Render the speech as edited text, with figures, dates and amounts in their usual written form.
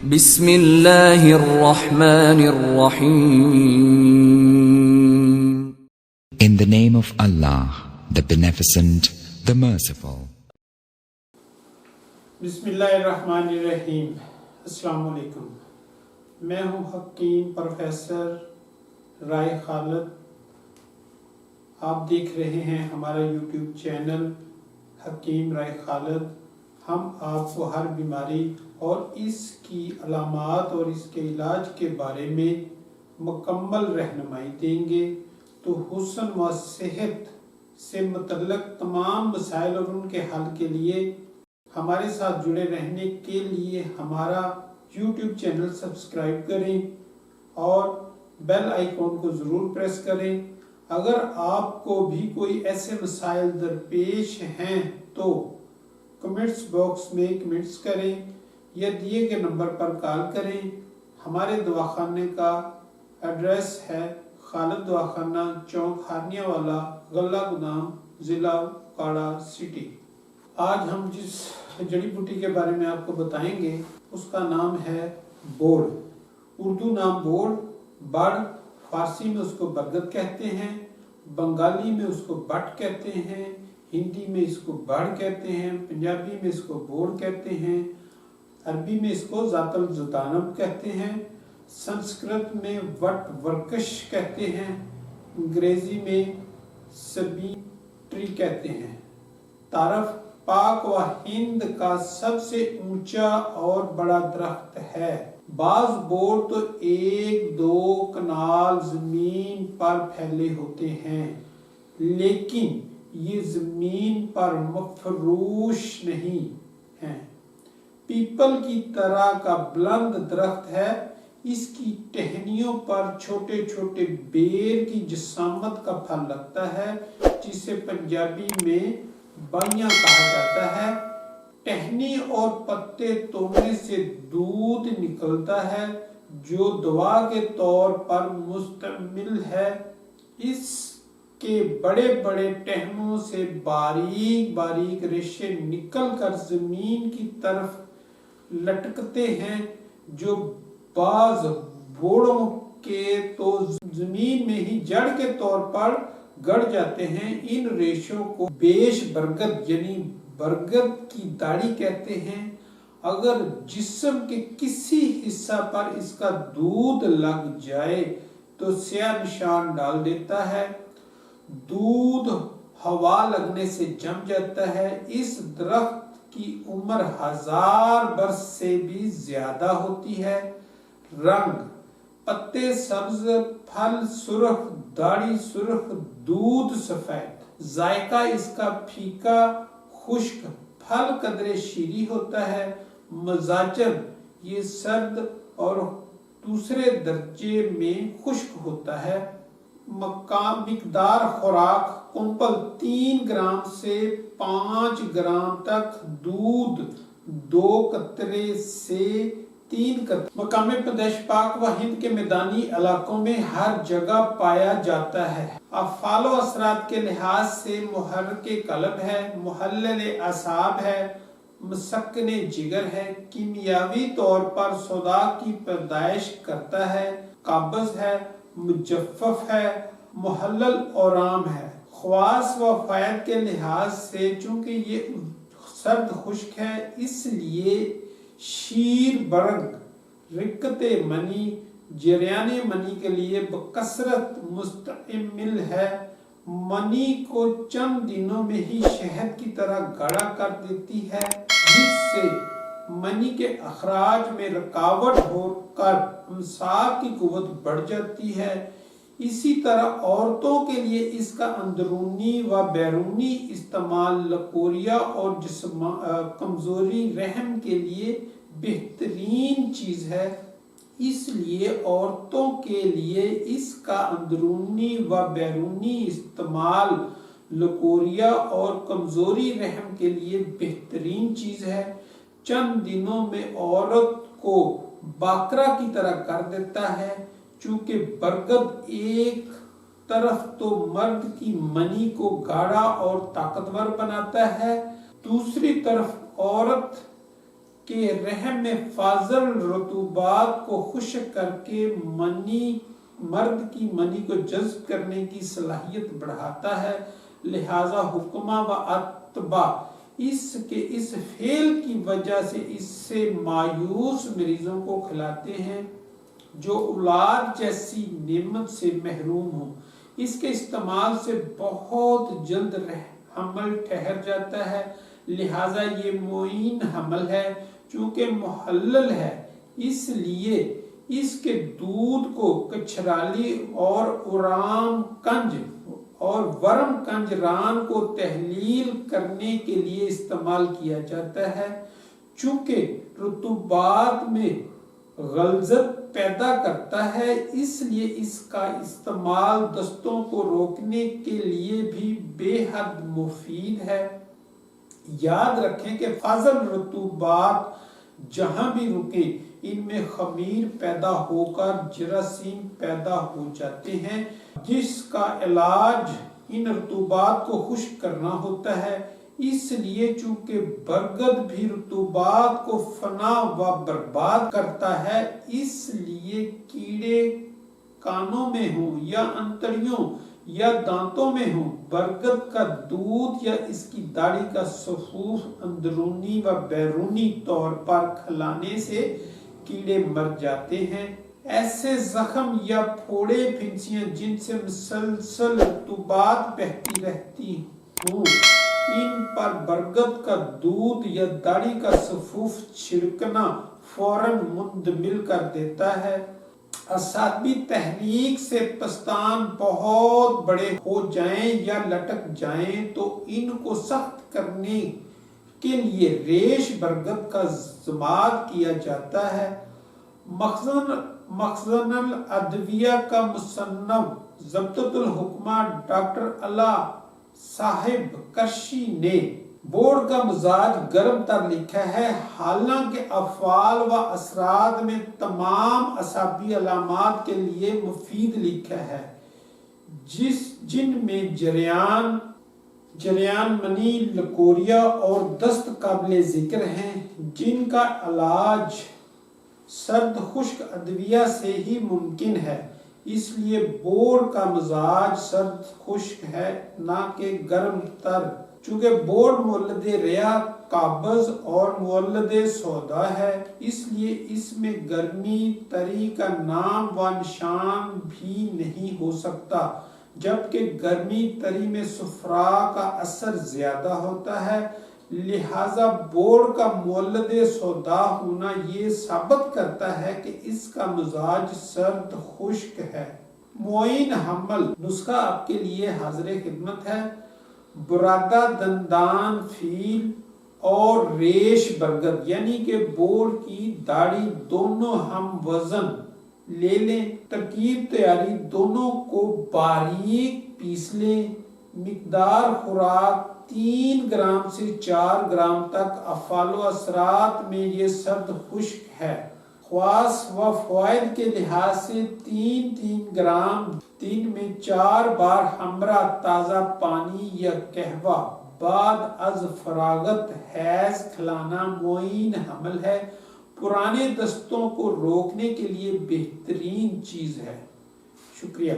بسم اللہ الرحمن الرحیم. In the name of Allah, the Beneficent, the Merciful. بسم اللہ الرحمن الرحیم. السلام علیکم. میں ہوں حکیم پروفیسر رائے خالد. آپ دیکھ رہے ہیں ہمارا یوٹیوب چینل حکیم رائے خالد. ہم آپ کو ہر بیماری اور اس کی علامات اور اس کے علاج کے بارے میں مکمل رہنمائی دیں گے. تو حسن و صحت سے متعلق تمام مسائل اور ان کے حل کے لیے ہمارے ساتھ جڑے رہنے کے لیے ہمارا یوٹیوب چینل سبسکرائب کریں اور بیل آئیکن کو ضرور پریس کریں. اگر آپ کو بھی کوئی ایسے مسائل درپیش ہیں تو کمنٹس باکس میں کمنٹس کریں یا دیے گئے نمبر پر کال کریں. ہمارے دواخانے کا ایڈریس ہے خالد دواخانہ، چوک ہارنیہ والا، غلہ گودام، ضلع کاڑا سٹی. آج ہم جس جڑی بوٹی کے بارے میں آپ کو بتائیں گے اس کا نام ہے بوڑ. اردو نام بوڑ، بڑ، فارسی میں اس کو برگد کہتے ہیں، بنگالی میں اس کو بٹ کہتے ہیں، ہندی میں اس کو بڑ کہتے ہیں، پنجابی میں اس کو بوڑ کہتے ہیں، عربی میں اس کو ذات الجدانب کہتے ہیں، سنسکرت میں وٹ ورکش کہتے ہیں، انگریزی میں سبی ٹری کہتے ہیں. تعارف: پاک و ہند کا سب سے اونچا اور بڑا درخت ہے. بعض بوڑ تو 1-2 کنال زمین پر پھیلے ہوتے ہیں لیکن یہ زمین پر مفروش نہیں ہیں. پیپل کی طرح کا بلند درخت ہے. اس کی ٹہنیوں پر چھوٹے چھوٹے بیر کی جسامت کا پھل لگتا ہے جسے پنجابی میں بائیاں کہا جاتا ہے. ٹہنی اور پتے توڑنے سے دودھ نکلتا ہے جو دوا کے طور پر مستعمل ہے. اس کے بڑے بڑے ٹہنوں سے باریک باریک ریشے نکل کر زمین کی طرف لٹکتے ہیں جو بعض بوڑوں کے تو زمین میں ہی جڑ کے طور پر گڑ جاتے ہیں. ان ریشوں کو بیش برگد یعنی برگد کی داڑھی کہتے ہیں. اگر جسم کے کسی حصہ پر اس کا دودھ لگ جائے تو سیاہ نشان ڈال دیتا ہے. دودھ ہوا لگنے سے جم جاتا ہے. اس درخت کی عمر 1000 برس سے بھی زیادہ ہوتی ہے. رنگ: پتے سبز، پھل سرخ، داڑھی سرخ، دودھ سفید. ذائقہ اس کا پھیکا خشک، پھل قدرے شیریں ہوتا ہے. مزاجن: یہ سرد اور دوسرے درجے میں خشک ہوتا ہے. مقدار خوراک: کمپل 3 گرام سے 5 گرام تک دودھ، 2 قطرے سے 3 قطرے. مقام پیدائش: پاک و ہند کے میدانی علاقوں میں ہر جگہ پایا جاتا ہے. افعال و اثرات کے لحاظ سے محرک قلب ہے، محلل اعصاب ہے، مسکن جگر ہے، کیمیاوی طور پر صداع کی پیدائش کرتا ہے، قابض ہے، مجفف ہے، محلل اورام ہے. خواص و فوائد کے لحاظ سے چونکہ یہ سرد خشک ہے اس لیے شیر برگ، رکت منی، جریان منی کے لیے بکثرت مستعمل ہے. منی کو چند دنوں میں ہی شہد کی طرح گاڑھا کر دیتی ہے جس سے منی کے اخراج میں رکاوٹ ہو کر امساک کی قوت بڑھ جاتی ہے. اسی طرح عورتوں کے لیے اس کا اندرونی و بیرونی استعمال لکوریا اور کمزوری رحم کے لیے بہترین چیز ہے. اس لیے عورتوں کے لیے اس کا اندرونی و بیرونی استعمال لکوریا اور کمزوری رحم کے لیے بہترین چیز ہے. چند دنوں میں عورت کو باکرا کی طرح کر دیتا ہے. چونکہ برگد ایک طرف تو مرد کی منی کو گاڑھا اور طاقتور بناتا ہے، دوسری طرف عورت کہ رحم میں فاضل رطوبات کو خشک کر کے مرد کی منی کو جذب کرنے کی صلاحیت بڑھاتا ہے، لہذا حکما و اتبا اس فعل کی وجہ سے اس سے مایوس مریضوں کو کھلاتے ہیں جو اولاد جیسی نعمت سے محروم ہوں۔ اس کے استعمال سے بہت جلد حمل ٹھہر جاتا ہے، لہذا یہ معین حمل ہے۔ چونکہ محلل ہے، اس لیے اس کے دودھ کو کچھرالی اور ورم کنج ران کو تحلیل کرنے کے لیے استعمال کیا جاتا ہے۔ چونکہ رطوبات میں غلظت پیدا کرتا ہے، اس لیے اس کا استعمال دستوں کو روکنے کے لیے بھی بے حد مفید ہے۔ یاد رکھیں کہ فاضل رطوبات جہاں بھی رکیں ان میں خمیر پیدا ہو کر جراثیم پیدا ہو جاتے ہیں، جس کا علاج ان رطوبات کو خشک کرنا ہوتا ہے۔ اس لیے چونکہ برگد بھی رطوبات کو فنا و برباد کرتا ہے، اس لیے کیڑے کانوں میں ہوں یا انتڑیوں یا دانتوں میں ہوں، برگد کا دودھ یا اس کی داڑھی کا صفوف اندرونی و بیرونی طور پر کھلانے سے کیڑے مر جاتے ہیں۔ ایسے زخم یا پھوڑے پھنسیاں جن سے مسلسل رطوبات بہتی رہتی ہوں، ان پر برگد کا دودھ یا داڑھی کا صفوف چھڑکنا فوراً مندمل کر دیتا ہے۔ اعصابی تحریک سے پستان بہت بڑے ہو جائیں یا لٹک جائیں تو ان کو سخت کرنے کے لیے ریش برگد کا ضماد کیا جاتا ہے۔ مخزن الادویہ کا مصنف ضبطۃ الحکمہ ڈاکٹر علا صاحب کرشی نے بورڈ کا مزاج گرم تر لکھا ہے، حالانکہ افعال و اثرات میں تمام اعصابی علامات کے لیے مفید لکھا ہے، جن میں جریان منی، لکوریا اور دست قابل ذکر ہیں، جن کا علاج سرد خشک ادویہ سے ہی ممکن ہے۔ اس لیے بورڈ کا مزاج سرد خشک ہے، نہ کہ گرم تر۔ چونکہ بورڈ مولد ریاح، قابض اور مولد سودا ہے، اس لیے اس میں گرمی تری کا نام و نشان بھی نہیں ہو سکتا، جبکہ گرمی تری میں صفرا کا اثر زیادہ ہوتا ہے۔ لہذا بورڈ کا مولد سودا ہونا یہ ثابت کرتا ہے کہ اس کا مزاج سرد خشک ہے۔ معین حمل نسخہ آپ کے لیے حاضر خدمت ہے۔ برادہ دندان فیل اور ریش برگد یعنی کہ بورڈ کی داڑھی دونوں ہم وزن لے لیں۔ ترکیب تیاری: دونوں کو باریک پیس لیں۔ مقدار خوراک 3 گرام سے 4 گرام تک۔ افعال و اثرات میں یہ سرد خشک ہے۔ خواص و فوائد کے لحاظ سے 3 گرام دن میں 4 بار ہمراہ تازہ پانی یا قہوہ بعد از فراغت حیض کھلانا معین حمل ہے۔ پرانے دستوں کو روکنے کے لیے بہترین چیز ہے۔ شکریہ۔